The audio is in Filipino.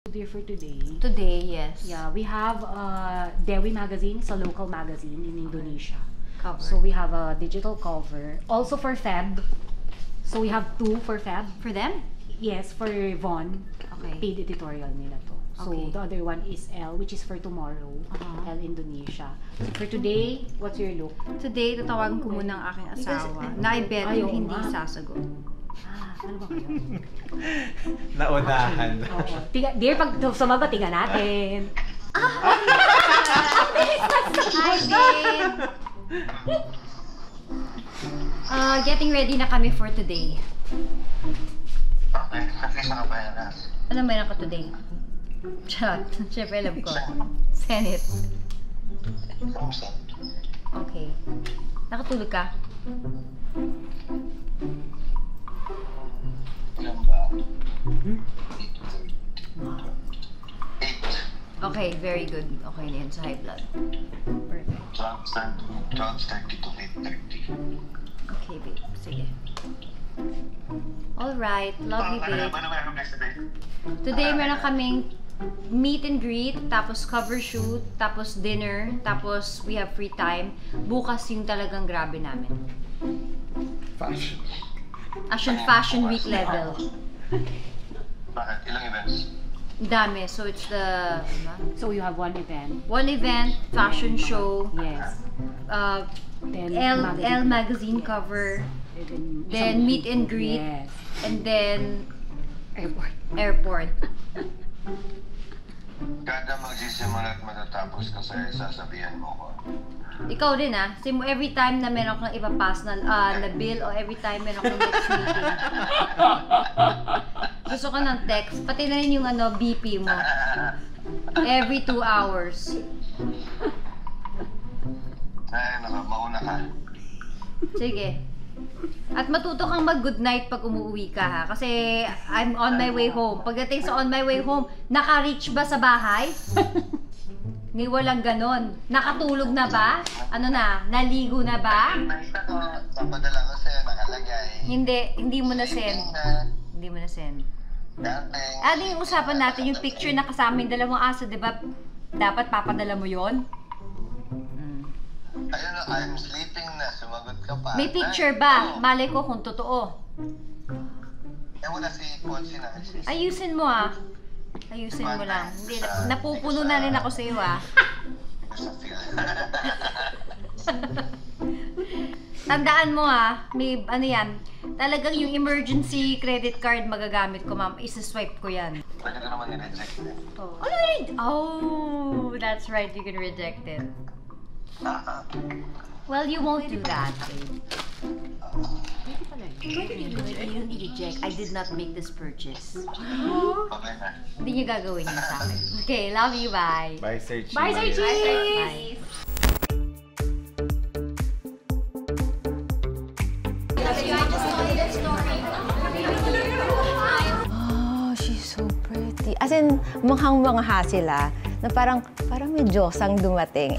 There for today. Today, yes. Yeah, we have Dewi Magazine. It's a local magazine in Indonesia. Cover. So we have a digital cover. Also for Feb. So we have 2 for Feb. For them? Yes, for Von. Okay. Paid editorial nila to. So Okay. the other one is L, which is for tomorrow. L Indonesia. So for today, what's your look? Today, tatawagan ko muna ang aking asawa. Na I bet Ayaw yung hindi nga. sasagot. Ano ba kayo? Naunahan. Oo. Dear, pag sumagot, tingnan natin. Hi, babe! Getting ready na kami for today. Okay, at least nakabayaran. Ano meron ka today? Charot. Siyempre alam ko. Senate. Kamusta? Okay. Nakatulog ka? Ilan ba? 8. Okay, very good. Okay na yun sa high blood. Perfect. 12:30 to 8:30. Okay, babe. Sige. Alright. Love you, babe. Ano meron next day? Today, meron kaming meet and greet, tapos cover shoot, tapos dinner, tapos we have free time. Bukas yung talagang grabe namin. Fashion. Fashion week level. Bakit? Ilang events? Dami. So it's the So you have one event. one event, fashion show, Yes. Then L magazine cover, then meet and greet, Yes. and then Airport. airport. Kada magsisimula at matatapos kasi sasabihan mo ko. Ikaw din every time na meron kang ipapass na bill o every time meron kang next meeting. Gusto ko ng text, pati na rin yung BP mo. Every 2 hours. Ay, mauna ka. Sige. At matuto kang mag-good night pag umuwi ka ha. Kasi I'm on my way home. Pagdating sa on my way home, naka-reach ba sa bahay? Ni walang ganon. Nakatulog na ba? Ano na? Naligo na ba? Nakita ko, papadala ko sa'yo, nakalagay. Hindi mo na send. Hindi mo na send. Dating. Ano yung usapan natin, yung picture na kasama yung dalawang aso, di ba? Dapat papadala mo yon. Ayun o, I'm sleeping na. Sumagot ka pa. May picture ba? Malay ko kung totoo. Wala si Ponzi na. Ayusin mo Ayusin mo lang. Hindi, napupuno na rin ako sa iyo Sa feel. Tandaan mo may ano yan, talagang yung emergency credit card magagamit ko, ma'am. Isa-swipe ko yan. Pwede ko naman i-reject eh. Oh, that's right. You can reject it. Well, you won't do that, babe. You don't reject. I did not make this purchase. Okay na. Hindi niyo gagawin yun sa akin. Okay, love you. Bye. Bye, Sir Chi. Bye, Sir Chi! Bye. Oh, she's so pretty. As in, mukhang-mangha sila na parang may Diyosang dumating.